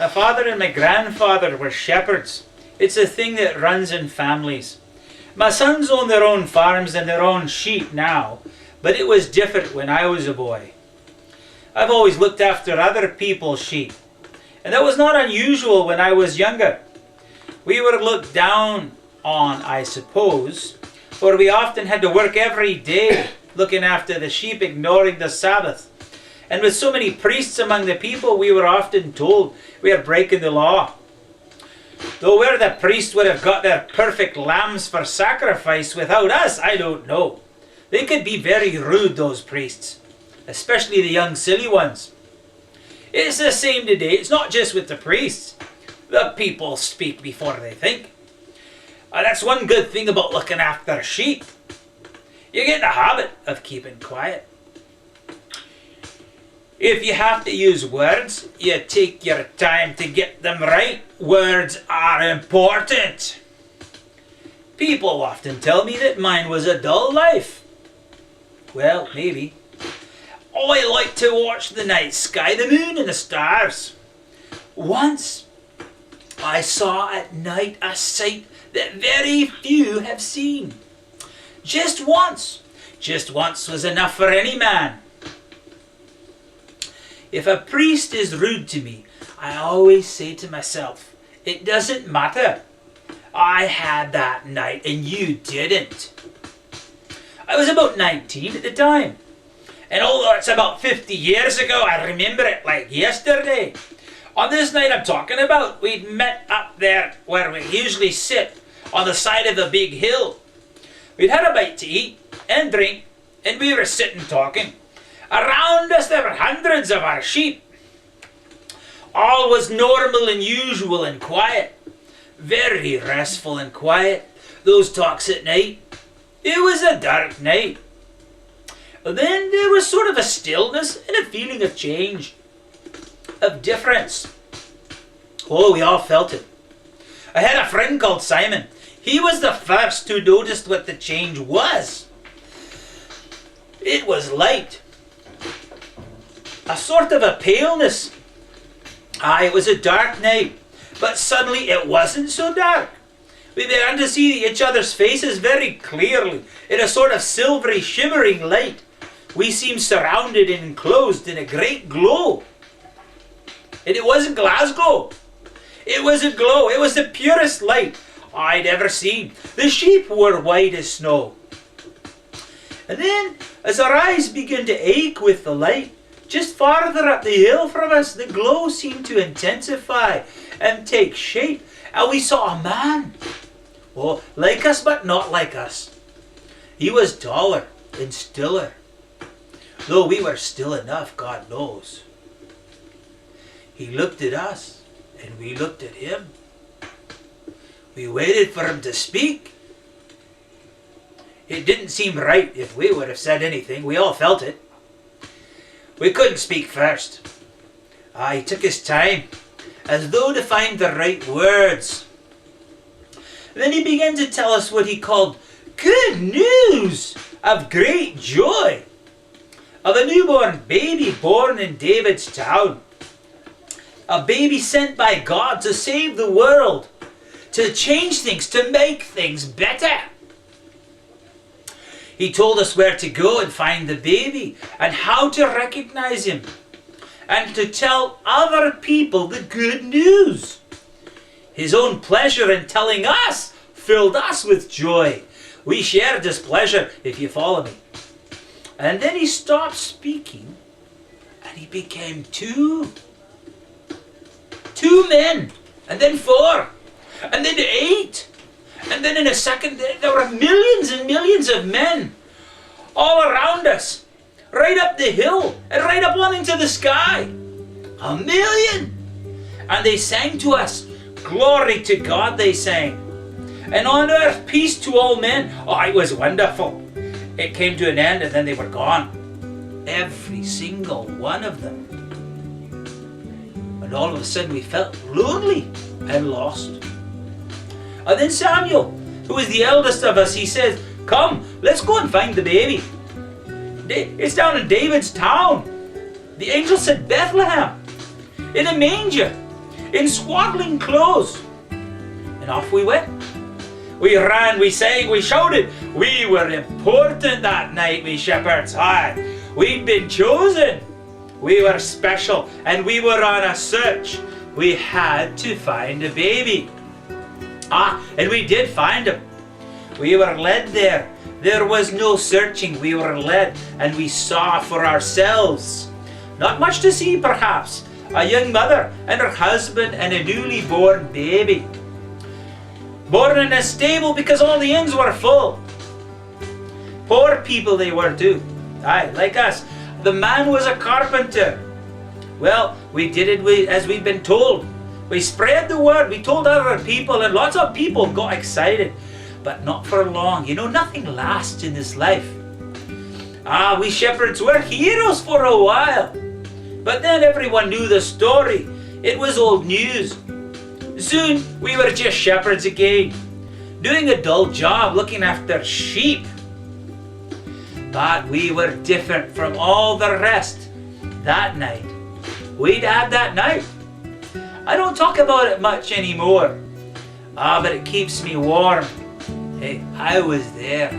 My father and my grandfather were shepherds. It's a thing that runs in families. My sons own their own farms and their own sheep now, but it was different when I was a boy. I've always looked after other people's sheep, and that was not unusual when I was younger. We were looked down on, I suppose, for we often had to work every day looking after the sheep, ignoring the Sabbath. And with so many priests among the people, we were often told we are breaking the law. Though where the priests would have got their perfect lambs for sacrifice without us, I don't know. They could be very rude, those priests, especially the young silly ones. It's the same today. It's not just with the priests. The people speak before they think. That's one good thing about looking after sheep. You get the habit of keeping quiet. If you have to use words, you take your time to get them right. Words are important. People often tell me that mine was a dull life. Well, maybe. Oh, I like to watch the night sky, the moon and the stars. Once, I saw at night a sight that very few have seen. Just once was enough for any man. If a priest is rude to me, I always say to myself, it doesn't matter. I had that night and you didn't. I was about 19 at the time. And although it's about 50 years ago, I remember it like yesterday. On this night I'm talking about, we'd met up there where we usually sit on the side of a big hill. We'd had a bite to eat and drink, and we were sitting talking. Around us there were hundreds of our sheep. All was normal and usual and quiet. Very restful and quiet, those talks at night. It was a dark night. Then there was sort of a stillness and a feeling of change, of difference. Oh, we all felt it. I had a friend called Simon. He was the first who noticed what the change was. It was light. A sort of a paleness. It was a dark night, but suddenly it wasn't so dark. We began to see each other's faces very clearly in a sort of silvery, shimmering light. We seemed surrounded and enclosed in a great glow. And it wasn't Glasgow. It was a glow. It was the purest light I'd ever seen. The sheep were white as snow. And then, as our eyes began to ache with the light, just farther up the hill from us, the glow seemed to intensify and take shape. And we saw a man. Oh, like us, but not like us. He was taller and stiller. Though we were still enough, God knows. He looked at us, and we looked at him. We waited for him to speak. It didn't seem right if we would have said anything. We all felt it. We couldn't speak first. He took his time, as though to find the right words. Then he began to tell us what he called good news of great joy, of a newborn baby born in David's town. A baby sent by God to save the world, to change things, to make things better. He told us where to go and find the baby and how to recognize him and to tell other people the good news. His own pleasure in telling us filled us with joy. We shared his pleasure, if you follow me. And then he stopped speaking and he became two men, and then 4, and then 8. And then in a second there were millions and millions of men all around us, right up the hill and right up on into the sky. 1 million! And they sang to us, glory to God, they sang. And on earth, peace to all men. Oh, it was wonderful. It came to an end and then they were gone. Every single one of them. And all of a sudden we felt lonely and lost. And then Samuel, who was the eldest of us, he said, come, let's go and find the baby. It's down in David's town. The angel said Bethlehem, in a manger. in swaddling clothes. And off we went. We ran, we sang, we shouted. We were important that night, we shepherds. Aye, we'd been chosen. We were special, and we were on a search. We had to find a baby. And we did find him. We were led there. There was no searching. We were led, and we saw for ourselves. Not much to see, perhaps. A young mother and her husband and a newly born baby. Born in a stable because all the inns were full. Poor people they were too. Aye, like us. The man was a carpenter. Well, we did it as we'd been told. We spread the word. We told other people, and lots of people got excited. But not for long. You know, nothing lasts in this life. We shepherds were heroes for a while. But then everyone knew the story. It was old news. Soon we were just shepherds again, doing a dull job looking after sheep. But we were different from all the rest that night. We'd had that night. I don't talk about it much anymore. But it keeps me warm. Hey, I was there.